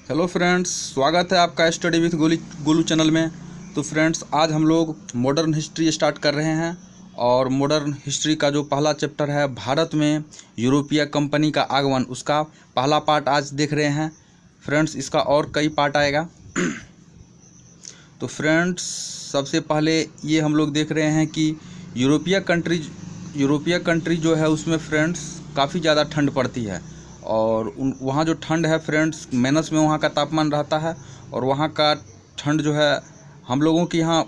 Hello friends, स्वागत है आपका स्टडी विथ गोलू चैनल में। तो फ्रेंड्स, आज हम लोग मॉडर्न हिस्ट्री स्टार्ट कर रहे हैं और मॉडर्न हिस्ट्री का जो पहला चैप्टर है भारत में यूरोपीय कंपनी का आगमन, उसका पहला पार्ट आज देख रहे हैं। फ्रेंड्स, इसका और कई पार्ट आएगा। तो फ्रेंड्स, सबसे पहले ये हम लोग देख रहे हैं कि यूरोपीय कंट्री जो है उसमें फ्रेंड्स काफ़ी ज़्यादा ठंड पड़ती है और वहाँ जो ठंड है फ्रेंड्स, माइनस में वहाँ का तापमान रहता है और वहाँ का ठंड जो है हम लोगों के यहाँ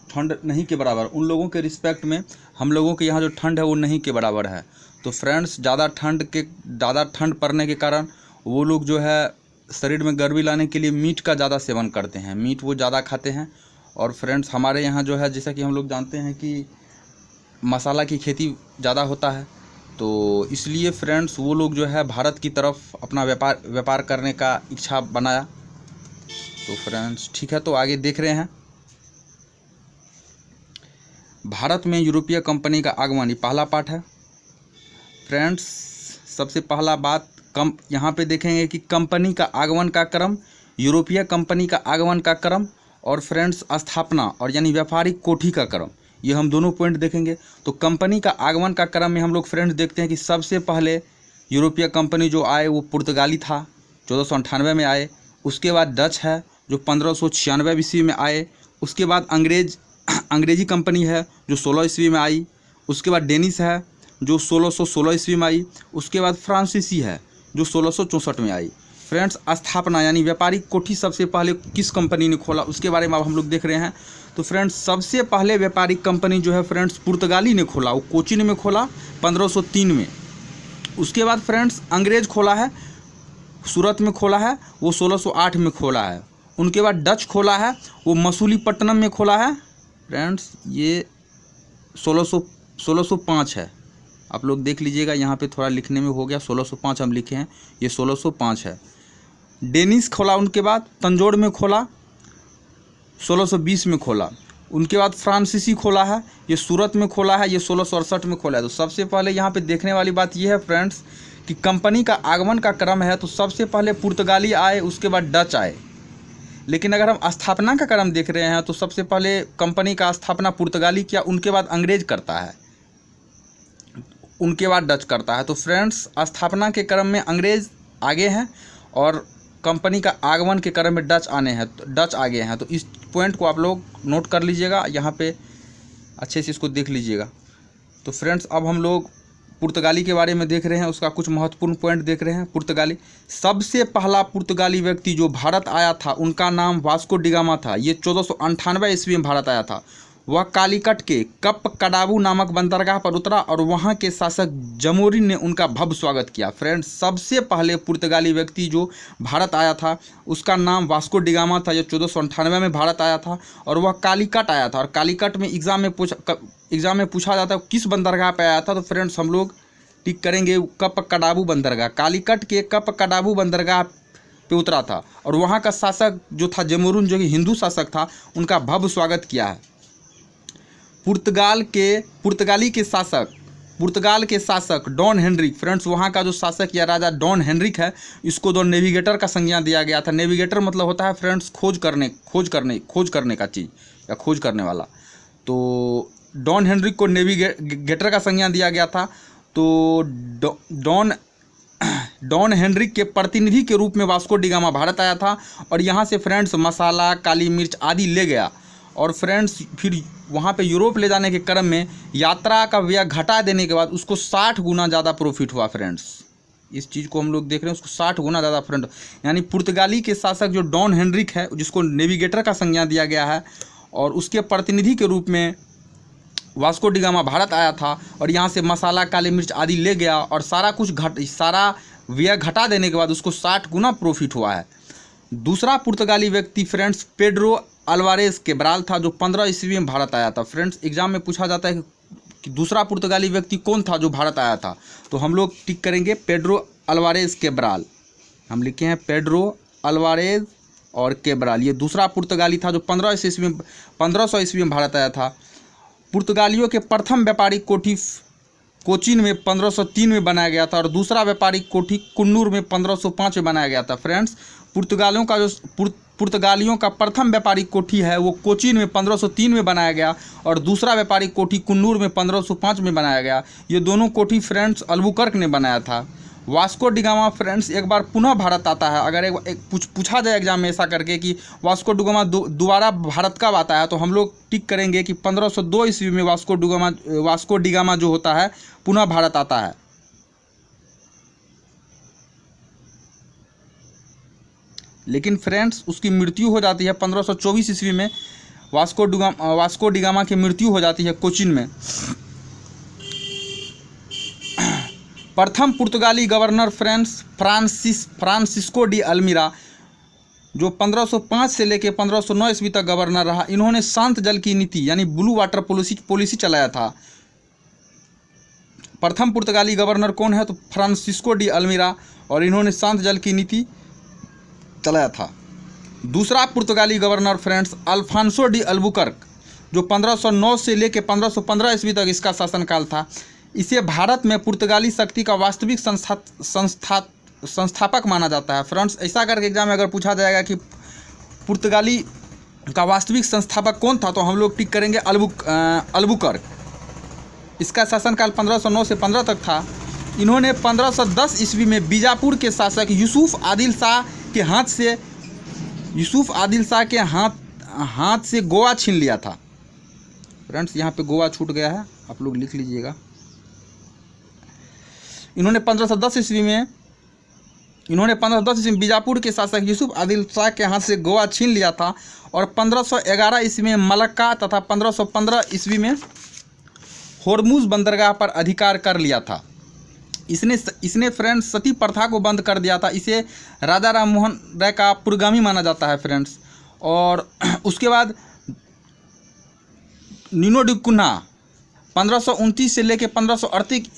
ठंड नहीं के बराबर, उन लोगों के रिस्पेक्ट में हम लोगों के यहाँ जो ठंड है वो नहीं के बराबर है। तो फ्रेंड्स, ज़्यादा ठंड पड़ने के कारण वो लोग जो है शरीर में गर्मी लाने के लिए मीट का ज़्यादा सेवन करते हैं, मीट वो ज़्यादा खाते हैं। और फ्रेंड्स, हमारे यहाँ जो है जैसा कि हम लोग जानते हैं कि मसाला की खेती ज़्यादा होता है, तो इसलिए फ्रेंड्स वो लोग जो है भारत की तरफ अपना व्यापार करने का इच्छा बनाया। तो फ्रेंड्स ठीक है, तो आगे देख रहे हैं भारत में यूरोपीय कंपनी का आगमन, ये पहला पार्ट है। फ्रेंड्स, सबसे पहला बात यहाँ पे देखेंगे कि कंपनी का आगमन का क्रम, यूरोपीय कंपनी का आगमन का क्रम और फ्रेंड्स स्थापना और यानी व्यापारिक कोठी का क्रम, ये हम दोनों पॉइंट देखेंगे। तो कंपनी का आगमन का क्रम में हम लोग फ्रेंड्स देखते हैं कि सबसे पहले यूरोपीय कंपनी जो आए वो पुर्तगाली था, 1498 में आए। उसके बाद डच है जो 1596 ईस्वी में आए। उसके बाद अंग्रेजी कंपनी है जो 16 ईस्वी में आई। उसके बाद डेनिश है जो 1616 ईस्वी में आई। उसके बाद फ्रांसीसी है जो 1664 में आई। फ्रेंड्स, स्थापना यानी व्यापारिक कोठी सबसे पहले किस कंपनी ने खोला उसके बारे में अब हम लोग देख रहे हैं। तो फ्रेंड्स, सबसे पहले व्यापारिक कंपनी जो है फ्रेंड्स पुर्तगाली ने खोला, वो कोचीन में खोला 1503 में। उसके बाद फ्रेंड्स अंग्रेज खोला है, सूरत में खोला है, वो 1608 में खोला है। उनके बाद डच खोला है, वो मसूलीपट्टनम में खोला है। फ्रेंड्स, ये 1605 है, आप लोग देख लीजिएगा, यहाँ पे थोड़ा लिखने में हो गया, 1605 हम लिखे हैं, ये 1605 है। डेनिश खोला, उनके बाद तंजौर में खोला, 1620 में खोला। उनके बाद फ्रांसीसी खोला है, ये सूरत में खोला है, ये 1668 में खोला है। तो सबसे पहले यहाँ पे देखने वाली बात ये है फ्रेंड्स कि कंपनी का आगमन का क्रम है, तो सबसे पहले पुर्तगाली आए, उसके बाद डच आए। लेकिन अगर हम स्थापना का क्रम देख रहे हैं तो सबसे पहले कंपनी का स्थापना पुर्तगाली किया, उनके बाद अंग्रेज करता है, उनके बाद डच करता है। तो फ्रेंड्स, स्थापना के क्रम में अंग्रेज आगे हैं और कंपनी का आगमन के क्रम में डच आगे हैं। तो इस पॉइंट को आप लोग नोट कर लीजिएगा, यहाँ पे अच्छे से इसको देख लीजिएगा। तो फ्रेंड्स, अब हम लोग पुर्तगाली के बारे में देख रहे हैं, उसका कुछ महत्वपूर्ण पॉइंट देख रहे हैं। पुर्तगाली, सबसे पहला पुर्तगाली व्यक्ति जो भारत आया था उनका नाम वास्को डिगामा था। ये 1498 ईस्वी में भारत आया था। वह कालीकट के कप कडाबू नामक बंदरगाह पर उतरा और वहां के शासक जमोरिन ने उनका भव्य स्वागत किया। फ्रेंड्स, सबसे पहले पुर्तगाली व्यक्ति जो भारत आया था उसका नाम वास्को डिगामा था। यह 1498 में भारत आया था और वह कालीकट आया था। और कालीकट में एग्जाम में पूछा जाता है किस बंदरगाह पर आया था, तो फ्रेंड्स हम लोग टिक करेंगे कप कडाबू बंदरगाह। कालीकट के कप कडाबू बंदरगाह पे उतरा था और वहाँ का शासक जो था जमोरिन, जो कि हिंदू शासक था, उनका भव्य स्वागत किया है। पुर्तगाल के शासक डॉन हेनरिक, फ्रेंड्स वहाँ का जो शासक या राजा डॉन हेनरिक है, इसको द नेविगेटर का संज्ञा दिया गया था। नेविगेटर मतलब होता है फ्रेंड्स खोज करने का चीज़ या खोज करने वाला। तो डॉन हेनरिक को नेविगेटर का संज्ञा दिया गया था। तो डॉन हेनरिक के प्रतिनिधि के रूप में वास्को डिगामा भारत आया था और यहाँ से फ्रेंड्स मसाला, काली मिर्च आदि ले गया। और फ्रेंड्स फिर वहाँ पे यूरोप ले जाने के क्रम में यात्रा का व्यय घटा देने के बाद उसको 60 गुना ज़्यादा प्रॉफिट हुआ। फ्रेंड्स, इस चीज़ को हम लोग देख रहे हैं, उसको 60 गुना ज़्यादा फ्रेंड, यानी पुर्तगाली के शासक जो डॉन हेनरिक है, जिसको नेविगेटर का संज्ञा दिया गया है, और उसके प्रतिनिधि के रूप में वास्को डिगामा भारत आया था और यहाँ से मसाला, काली मिर्च आदि ले गया और सारा व्यय घटा देने के बाद उसको 60 गुना प्रॉफिट हुआ है। दूसरा पुर्तगाली व्यक्ति फ्रेंड्स पेड्रो अल्वारेज केब्राल था, जो 15 ईस्वी में भारत आया था। फ्रेंड्स, एग्जाम में पूछा जाता है कि दूसरा पुर्तगाली व्यक्ति कौन था जो भारत आया था, तो हम लोग टिक करेंगे पेड्रो अल्वारेज केब्राल। हम लिखे हैं पेड्रो अल्वारेज और केब्राल, ये दूसरा पुर्तगाली था जो 1500 ईस्वी में भारत आया था। पुर्तगालियों के प्रथम व्यापारिक कोठी कोचीन में 1503 में बनाया गया था और दूसरा व्यापारिक कोठी कुन्नूर में 1505 में बनाया गया था। फ्रेंड्स, पुर्तगालियों का प्रथम व्यापारिक कोठी है वो कोचीन में 1503 में बनाया गया और दूसरा व्यापारिक कोठी कुन्नूर में 1505 में बनाया गया। ये दोनों कोठी फ्रेंड्स अल्बुकर्क ने बनाया था। वास्को डिगामा फ्रेंड्स एक बार पुनः भारत आता है। अगर एक पूछा जाए एग्जाम में ऐसा करके कि वास्को डिगामा दोबारा भारत कब आता है, तो हम लोग टिक करेंगे कि 1502 ईस्वी में वास्को डिगामा जो होता है पुनः भारत आता है। लेकिन फ्रेंड्स उसकी मृत्यु हो जाती है 1524 ईस्वी में। वास्को डिगामा की मृत्यु हो जाती है कोचीन में। प्रथम पुर्तगाली गवर्नर फ्रांसिस्को डी अल्मीरा जो 1505 से लेकर 1509 ईस्वी तक गवर्नर रहा। इन्होंने शांत जल की नीति यानी ब्लू वाटर पॉलिसी चलाया था। प्रथम पुर्तगाली गवर्नर कौन है, तो फ्रांसिस्को डी अल्मीरा, और इन्होंने शांत जल की नीति चलाया था। दूसरा पुर्तगाली गवर्नर फ्रेंड्स अल्फांसो डी अल्बुकर्क जो 1509 से लेकर 1515 ईस्वी तक इसका शासनकाल था। इसे भारत में पुर्तगाली शक्ति का वास्तविक संस्थापक माना जाता है। फ्रेंड्स ऐसा करके एग्जाम में अगर पूछा जाएगा कि पुर्तगाली का वास्तविक संस्थापक कौन था, तो हम लोग टिक करेंगे अल्बुकर्क। इसका शासनकाल 1509 से 15 तक था। इन्होंने 1510 ईस्वी में बीजापुर के शासक यूसुफ आदिल शाह के हाथ से गोवा छीन लिया था। फ्रेंड्स यहाँ पे गोवा छूट गया है, आप लोग लिख लीजिएगा। इन्होंने 1510 ईस्वी में बीजापुर के शासक यूसुफ आदिल शाह के हाथ से गोवा छीन लिया था और 1511 ईस्वी में मलक्का तथा 1515 ईस्वी में होर्मुज बंदरगाह पर अधिकार कर लिया था। इसने फ्रेंड्स सती प्रथा को बंद कर दिया था। इसे राजा राम मोहन राय का पुरोगामी माना जाता है फ्रेंड्स। और उसके बाद नीनो डी कुन्हा 1529 से लेकर 1538,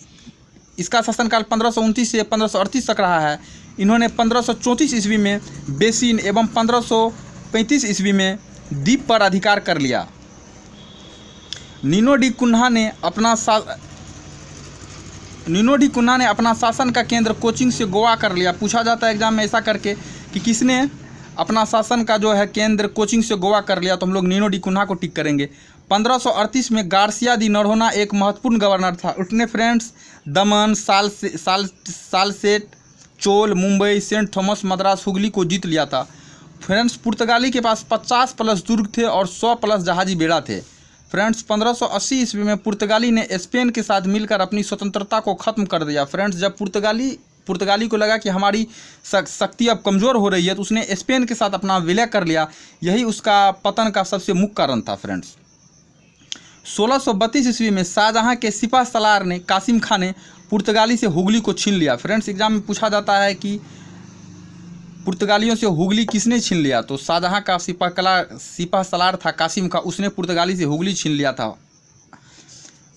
इसका शासनकाल 1529 से 1538 तक रहा है। इन्होंने 1534 ईस्वी में बेसिन एवं 1535 ईस्वी में द्वीप पर अधिकार कर लिया। नीनो डी कुन्हा ने अपना शासन का केंद्र कोचीन से गोवा कर लिया। पूछा जाता है एग्जाम में ऐसा करके कि किसने अपना शासन का जो है केंद्र कोचीन से गोवा कर लिया, तो हम लोग नीनो डी कुन्हा को टिक करेंगे। 1538 में गार्सिया दी नरोना एक महत्वपूर्ण गवर्नर था। उसने फ्रेंड्स दमन, सालसेट, चोल, मुंबई, सेंट थॉमस, मद्रास, हुगली को जीत लिया था। फ्रेंड्स पुर्तगाली के पास 50 प्लस दुर्ग थे और 100 प्लस जहाजी बेड़ा थे। फ्रेंड्स 1580 ईस्वी में पुर्तगाली ने स्पेन के साथ मिलकर अपनी स्वतंत्रता को ख़त्म कर दिया। फ्रेंड्स जब पुर्तगाली को लगा कि हमारी शक्ति अब कमज़ोर हो रही है, तो उसने स्पेन के साथ अपना विलय कर लिया। यही उसका पतन का सबसे मुख्य कारण था। फ्रेंड्स 1632 ईस्वी में शाहजहाँ के सिपह सलार ने कासिम खां ने पुर्तगाली से हुगली को छीन लिया। फ्रेंड्स एग्जाम में पूछा जाता है कि पुर्तगालियों से हुगली किसने छीन लिया, तो शाहजहाँ का सिपह सलार था कासिम का, उसने पुर्तगाली से हुगली छीन लिया था।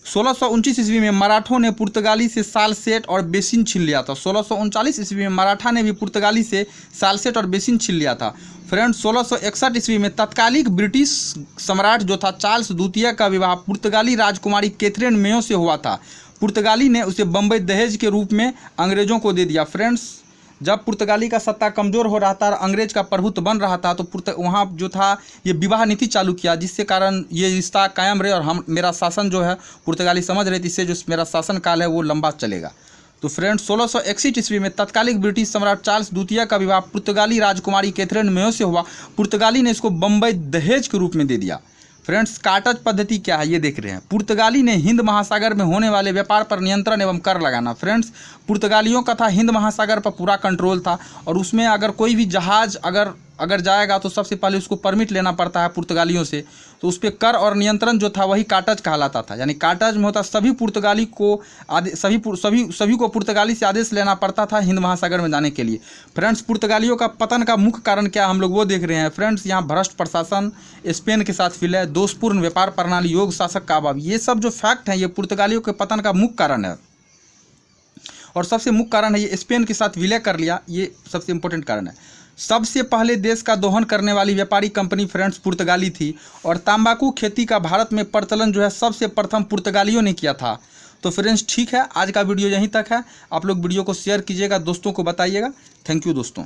1629 ईस्वी में मराठों ने पुर्तगाली से सालसेट और बेसिन छीन लिया था। 1639 ईस्वी में मराठा ने भी पुर्तगाली से सालसेट और बेसिन छीन लिया था। फ्रेंड्स 1661 ईस्वी में तत्कालिक ब्रिटिश सम्राट जो था चार्ल्स द्वितीय का विवाह पुर्तगाली राजकुमारी कैथरीन मेयो से हुआ था। पुर्तगाली ने उसे बम्बई दहेज के रूप में अंग्रेजों को दे दिया। फ्रेंड्स जब पुर्तगाली का सत्ता कमज़ोर हो रहा था और अंग्रेज का प्रभुत्व बन रहा था, तो वहाँ जो था ये विवाह नीति चालू किया, जिससे कारण ये रिश्ता कायम रहे और मेरा शासन जो है पुर्तगाली समझ रहे थे, इससे जो मेरा शासन काल है वो लंबा चलेगा। तो फ्रेंड्स 1661 ईस्वी में तत्कालिक ब्रिटिश सम्राट चार्ल्स द्वितीय का विवाह पुर्तगाली राजकुमारी कैथरीन मेयो से हुआ। पुर्तगाली ने इसको बम्बई दहेज के रूप में दे दिया। फ्रेंड्स काटज पद्धति क्या है ये देख रहे हैं। पुर्तगाली ने हिंद महासागर में होने वाले व्यापार पर नियंत्रण एवं कर लगाना। फ्रेंड्स पुर्तगालियों का था हिंद महासागर पर पूरा कंट्रोल था और उसमें अगर कोई भी जहाज़ अगर जाएगा तो सबसे पहले उसको परमिट लेना पड़ता है पुर्तगालियों से, तो उस पर कर और नियंत्रण जो था वही काटज कहलाता था। यानी काटज में होता सभी पुर्तगाली को सभी को पुर्तगाली से आदेश लेना पड़ता था हिंद महासागर में जाने के लिए। फ्रेंड्स पुर्तगालियों का पतन का मुख्य कारण क्या हम लोग वो देख रहे हैं। फ्रेंड्स यहाँ भ्रष्ट प्रशासन, स्पेन के साथ विलय, दोषपूर्ण व्यापार प्रणाली, योग शासक का अभाव, ये सब जो फैक्ट हैं ये पुर्तगालियों के पतन का मुख्य कारण है। और सबसे मुख्य कारण है ये स्पेन के साथ विलय कर लिया, ये सबसे इम्पोर्टेंट कारण है। सबसे पहले देश का दोहन करने वाली व्यापारी कंपनी फ्रेंड्स पुर्तगाली थी और तंबाकू खेती का भारत में प्रचलन जो है सबसे प्रथम पुर्तगालियों ने किया था। तो फ्रेंड्स ठीक है, आज का वीडियो यहीं तक है। आप लोग वीडियो को शेयर कीजिएगा, दोस्तों को बताइएगा। थैंक यू दोस्तों।